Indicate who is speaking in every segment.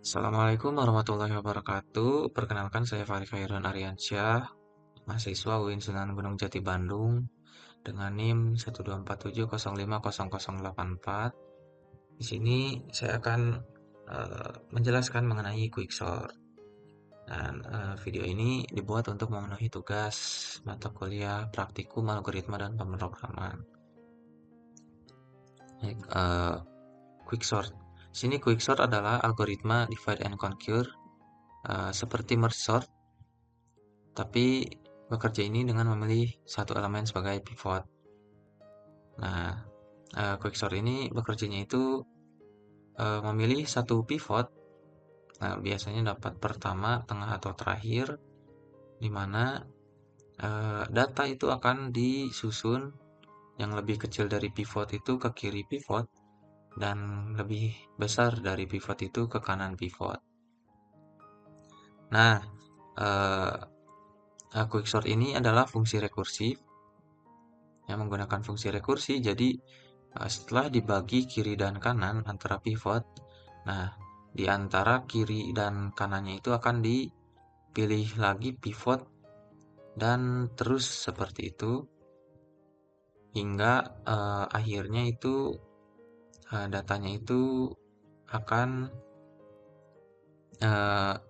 Speaker 1: Assalamualaikum warahmatullahi wabarakatuh. Perkenalkan saya Farid Khairun Aryansyah, mahasiswa UIN Sunan Gunung Jati Bandung dengan NIM 12470508084. Di sini saya akan menjelaskan mengenai Quicksort. Dan video ini dibuat untuk memenuhi tugas mata kuliah praktikum algoritma dan pemrograman. Baik, Quicksort. Sini Quicksort adalah algoritma divide and conquer seperti merge sort, tapi bekerja ini dengan memilih satu elemen sebagai pivot. Nah, quicksort ini bekerjanya itu memilih satu pivot. Nah, biasanya dapat pertama, tengah, atau terakhir, di mana data itu akan disusun yang lebih kecil dari pivot itu ke kiri pivot, dan lebih besar dari pivot itu ke kanan pivot. Nah, quicksort ini adalah fungsi rekursif yang menggunakan fungsi rekursi. Jadi setelah dibagi kiri dan kanan antara pivot, nah di antara kiri dan kanannya itu akan dipilih lagi pivot dan terus seperti itu hingga akhirnya itu datanya itu akan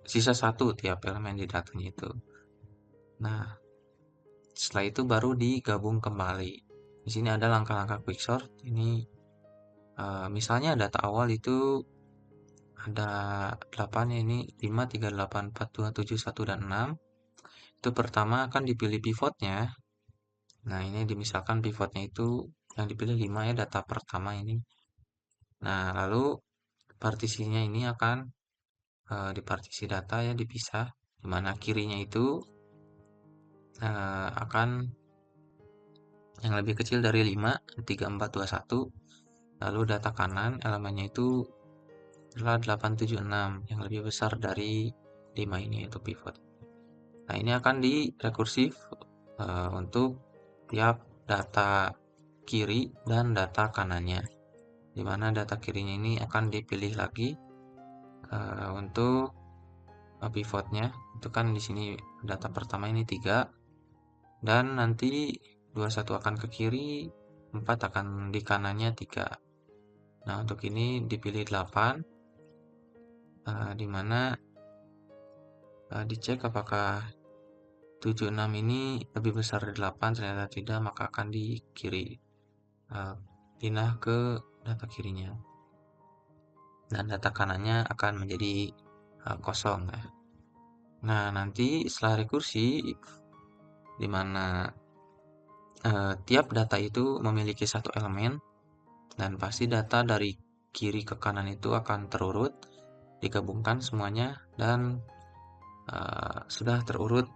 Speaker 1: sisa satu tiap elemen di datanya itu. Nah, setelah itu baru digabung kembali. Di sini ada langkah-langkah quicksort. Ini misalnya data awal itu ada 8 ya, ini 5, 3, 8, 4, 2, 7, 1, dan 6. Itu pertama akan dipilih pivotnya. Nah, ini misalkan pivotnya itu yang dipilih 5 ya, data pertama ini. Nah, lalu partisinya ini akan di partisi data ya dipisah, di mana kirinya itu akan yang lebih kecil dari 5, 3, 4, 2, 1. Lalu data kanan elemennya itu adalah 8, 7, 6 yang lebih besar dari 5 ini, yaitu pivot. Nah, ini akan direkursif untuk tiap data kiri dan data kanannya, di mana data kirinya ini akan dipilih lagi untuk pivotnya. Itu kan di sini data pertama ini 3, dan nanti 21 akan ke kiri, 4 akan di kanannya 3. Nah, untuk ini dipilih 8, di mana dicek apakah 76 ini lebih besar dari 8, ternyata tidak, maka akan di kiri, pindah ke data kirinya, dan data kanannya akan menjadi kosong ya. Nah, nanti setelah rekursi, di mana tiap data itu memiliki satu elemen, dan pasti data dari kiri ke kanan itu akan terurut, digabungkan semuanya, dan sudah terurut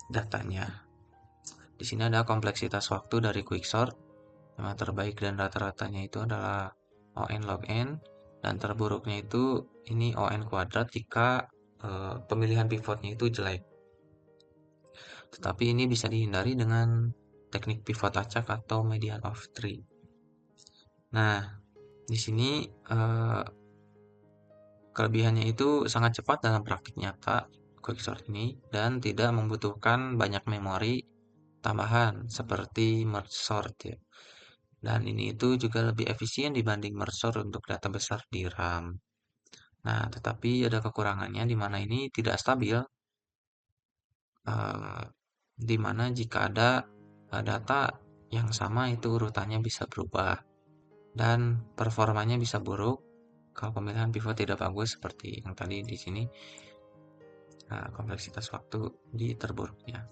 Speaker 1: datanya. Di sini ada kompleksitas waktu dari quicksort. Yang terbaik dan rata-ratanya itu adalah ON log n, dan terburuknya itu ini ON kuadrat jika pemilihan pivotnya itu jelek. Tetapi ini bisa dihindari dengan teknik pivot acak atau median of tree. Nah, di sini kelebihannya itu sangat cepat dalam praktik nyata quicksort ini, dan tidak membutuhkan banyak memori tambahan seperti merge sort ya. Dan ini itu juga lebih efisien dibanding merge sort untuk data besar di RAM. Nah, tetapi ada kekurangannya di mana ini tidak stabil, di mana jika ada data yang sama itu urutannya bisa berubah dan performanya bisa buruk kalau pemilihan pivot tidak bagus seperti yang tadi di sini. Kompleksitas waktu di terburuknya.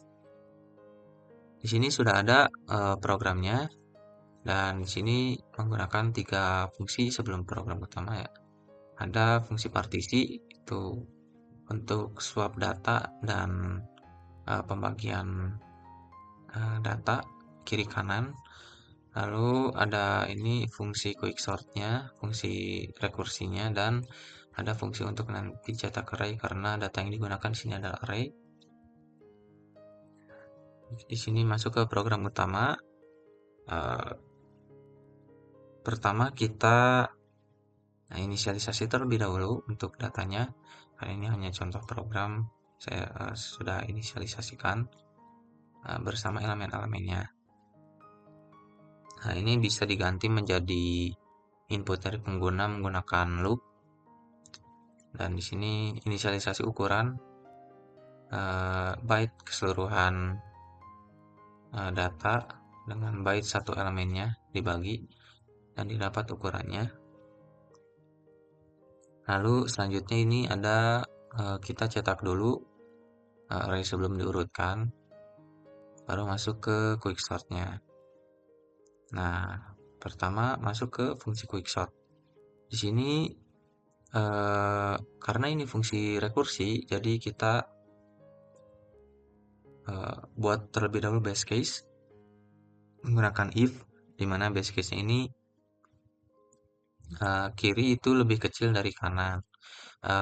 Speaker 1: Di sini sudah ada programnya, dan di sini menggunakan 3 fungsi sebelum program utama ya. Ada fungsi partisi itu untuk swap data dan pembagian data kiri kanan. Lalu ada ini fungsi quicksortnya, fungsi rekursinya, dan ada fungsi untuk nanti cetak array karena data yang digunakan di sini adalah array. Di sini masuk ke program utama. Pertama kita Nah, inisialisasi terlebih dahulu untuk datanya, karena ini hanya contoh program, saya sudah inisialisasikan bersama elemen-elemennya. Nah, ini bisa diganti menjadi input dari pengguna menggunakan loop. Dan di sini inisialisasi ukuran byte keseluruhan data dengan byte satu elemennya dibagi dan didapat ukurannya. Lalu selanjutnya ini ada kita cetak dulu array sebelum diurutkan, baru masuk ke quicksort-nya. Nah, pertama masuk ke fungsi quicksort. Di sini karena ini fungsi rekursi, jadi kita buat terlebih dahulu base case menggunakan if, di mana base case-nya ini kiri itu lebih kecil dari kanan.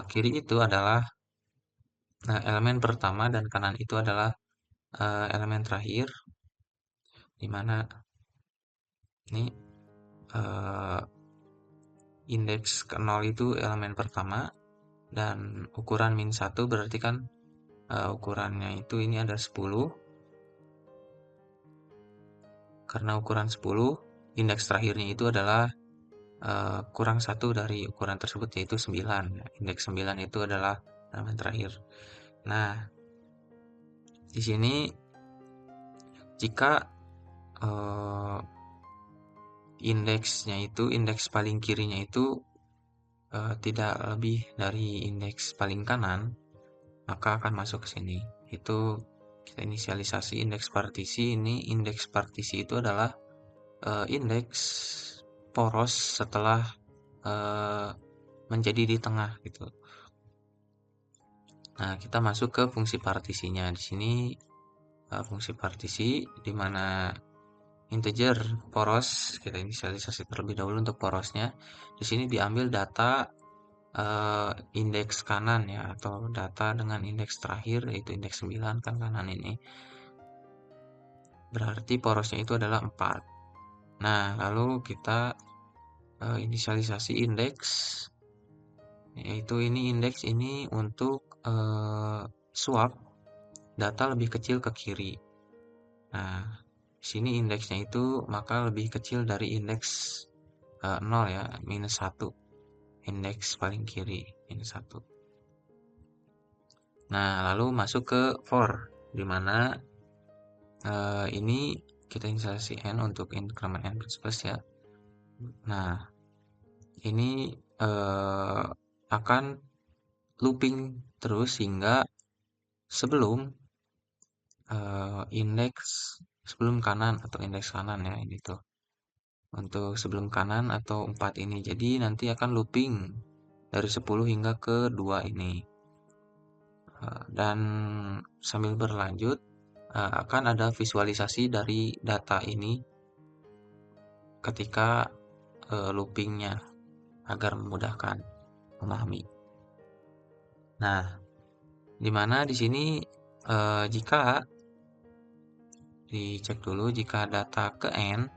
Speaker 1: Kiri itu adalah elemen pertama dan kanan itu adalah elemen terakhir, di mana ini indeks ke 0 itu elemen pertama dan ukuran min 1 berarti kan ukurannya itu ini ada 10. Karena ukuran 10, indeks terakhirnya itu adalah kurang 1 dari ukuran tersebut, yaitu 9. Indeks 9 itu adalah elemen terakhir. Nah, di sini jika indeks paling kirinya itu tidak lebih dari indeks paling kanan, maka akan masuk ke sini. Itu kita inisialisasi indeks partisi. Ini indeks partisi itu adalah indeks poros setelah menjadi di tengah gitu. Nah, kita masuk ke fungsi partisinya. Di sini fungsi partisi di mana integer poros kita inisialisasi terlebih dahulu untuk porosnya. Di sini diambil data indeks kanan ya, atau data dengan indeks terakhir yaitu indeks 9 kan kanan ini. Berarti porosnya itu adalah 4. Nah, lalu kita inisialisasi indeks, yaitu ini indeks ini untuk swap data lebih kecil ke kiri. Nah, sini indeksnya itu maka lebih kecil dari indeks 0 ya, minus 1. Indeks paling kiri, minus 1. Nah, lalu masuk ke for, di mana ini kita inisialisasi n untuk increment n plus ya. Nah, ini akan looping terus hingga sebelum indeks sebelum kanan atau indeks kanan ya, ini tuh untuk sebelum kanan atau 4 ini. Jadi nanti akan looping dari 10 hingga ke 2 ini. Dan sambil berlanjut akan ada visualisasi dari data ini ketika loopingnya agar memudahkan memahami. Nah, dimana di sini jika dicek dulu jika data ke n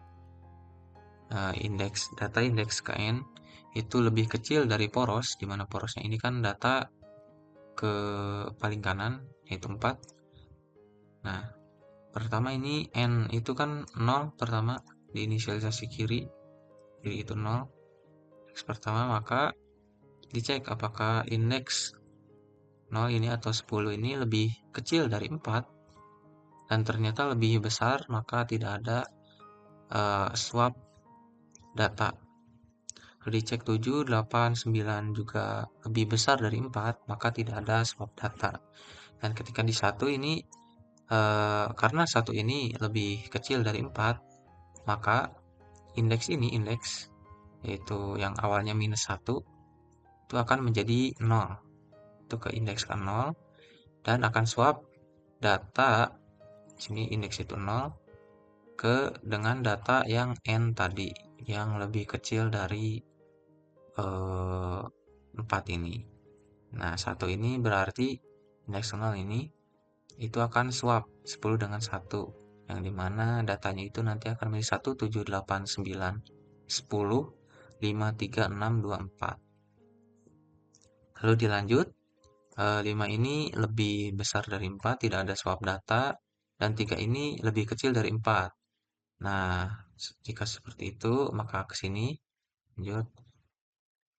Speaker 1: data indeks ke n itu lebih kecil dari poros, di mana porosnya ini kan data ke paling kanan yaitu 4. Nah, pertama ini n itu kan 0 pertama di inisialisasi kiri, jadi itu 0 indeks pertama, maka dicek apakah indeks 0 ini atau 10 ini lebih kecil dari 4 dan ternyata lebih besar, maka tidak ada swap data. Kalau dicek 7, 8, 9 juga lebih besar dari 4, maka tidak ada swap data. Dan ketika di 1 ini karena 1 ini lebih kecil dari 4, maka indeks yaitu yang awalnya minus 1 itu akan menjadi 0. Itu ke indeks ke 0 dan akan swap data sini indeks itu 0 ke dengan data yang n tadi yang lebih kecil dari 4 ini. Nah, 1 ini berarti indeks 0 ini itu akan swap 10 dengan 1, yang dimana datanya itu nanti akan menjadi 1, 7, 8, 9, 10 5, 3, 6, 2, 4. Lalu dilanjut, 5 ini lebih besar dari 4, tidak ada swap data, dan 3 ini lebih kecil dari 4. Nah, jika seperti itu, maka ke sini, lanjut,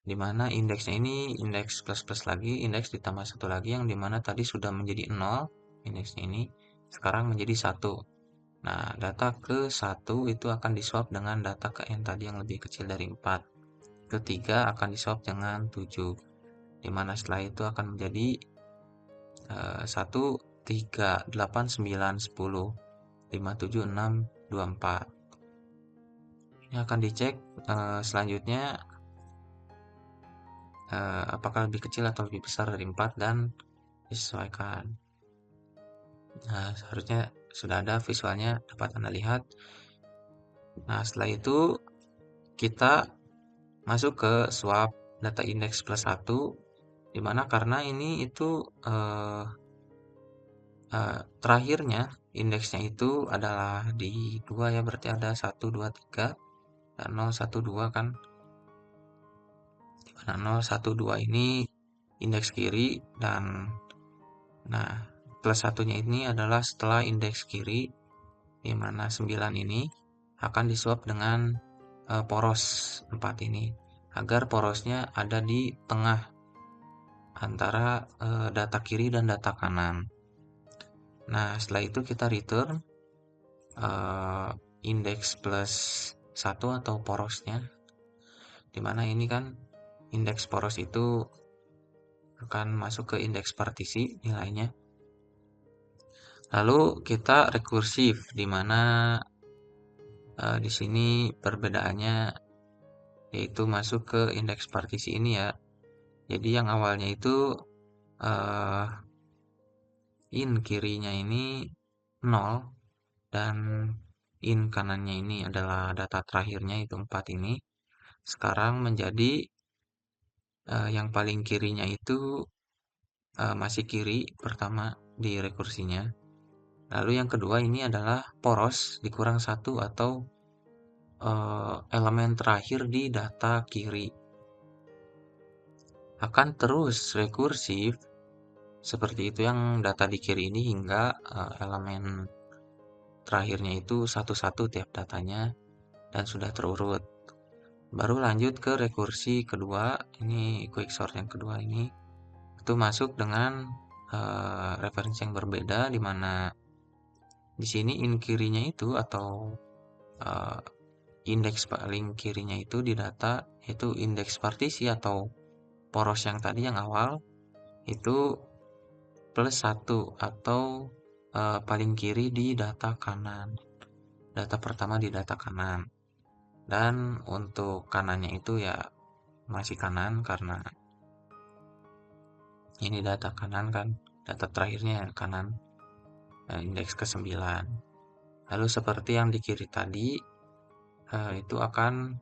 Speaker 1: di mana indeksnya ini indeks plus-plus lagi, indeks ditambah satu lagi, yang dimana tadi sudah menjadi 0, indeksnya ini, sekarang menjadi 1. Nah, data ke 1 itu akan diswap dengan data ke N tadi yang lebih kecil dari 4. Ketiga akan diswap dengan 7. Dimana setelah itu akan menjadi 1, 3, 8, 9, 10, 5, 7, 6, 2, 4. Ini akan dicek selanjutnya apakah lebih kecil atau lebih besar dari 4 dan disesuaikan. Nah, seharusnya sudah ada visualnya dapat Anda lihat. Nah, setelah itu kita masuk ke swap data index plus 1, dimana karena ini itu terakhirnya indeksnya itu adalah di 2 ya, berarti ada 1, 2, 3 dan 0, 1, 2 kan, dimana 0, 1, 2 ini indeks kiri, dan nah plus satunya ini adalah setelah indeks kiri, dimana 9 ini akan disuap dengan poros 4 ini, agar porosnya ada di tengah antara data kiri dan data kanan. Nah, setelah itu kita return indeks plus 1 atau porosnya, dimana ini kan indeks poros itu akan masuk ke indeks partisi nilainya. Lalu kita rekursif, dimana di sini perbedaannya yaitu masuk ke indeks partisi ini ya. Jadi yang awalnya itu in kirinya ini 0 dan in kanannya ini adalah data terakhirnya itu 4 ini. Sekarang menjadi yang paling kirinya itu masih kiri pertama di rekursinya. Lalu yang kedua ini adalah poros dikurang 1 atau elemen terakhir di data kiri. Akan terus rekursif seperti itu yang data di kiri ini hingga elemen terakhirnya itu satu-satu tiap datanya dan sudah terurut. Baru lanjut ke rekursi kedua, ini quicksort yang kedua ini itu masuk dengan referensi yang berbeda, di mana di sini in kirinya itu atau indeks paling kirinya itu di data itu indeks partisi atau poros yang tadi yang awal itu plus 1 atau paling kiri di data kanan, data pertama di data kanan. Dan untuk kanannya itu ya masih kanan karena ini data kanan kan, data terakhirnya yang kanan, indeks ke-9. Lalu seperti yang di kiri tadi, itu akan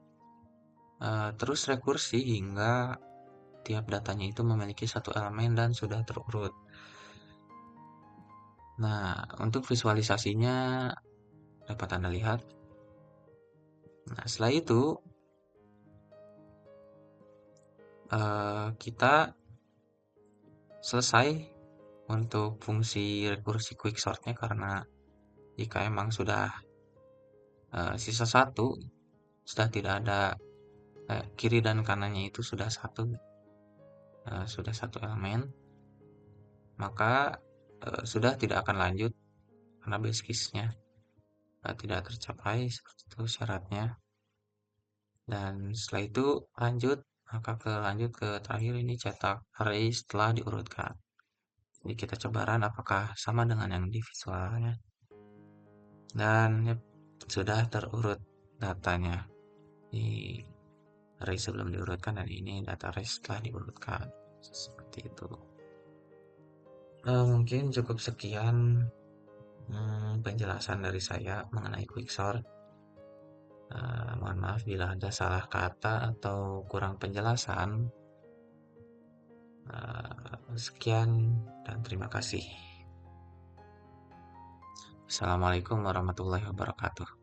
Speaker 1: terus rekursi hingga tiap datanya itu memiliki satu elemen dan sudah terurut. Nah, untuk visualisasinya dapat Anda lihat. Nah, setelah itu kita selesai untuk fungsi rekursi quicksortnya, karena jika emang sudah sisa satu, sudah tidak ada kiri dan kanannya itu sudah satu elemen, maka sudah tidak akan lanjut karena base case-nya tidak tercapai seperti itu syaratnya. Dan setelah itu lanjut ke terakhir ini cetak array setelah diurutkan. Jadi kita coba run apakah sama dengan yang di visualnya, dan sudah terurut datanya di array sebelum diurutkan, dan ini data array setelah diurutkan seperti itu. Mungkin cukup sekian penjelasan dari saya mengenai quicksort. Mohon maaf bila ada salah kata atau kurang penjelasan. Sekian dan terima kasih. Assalamualaikum warahmatullahi wabarakatuh.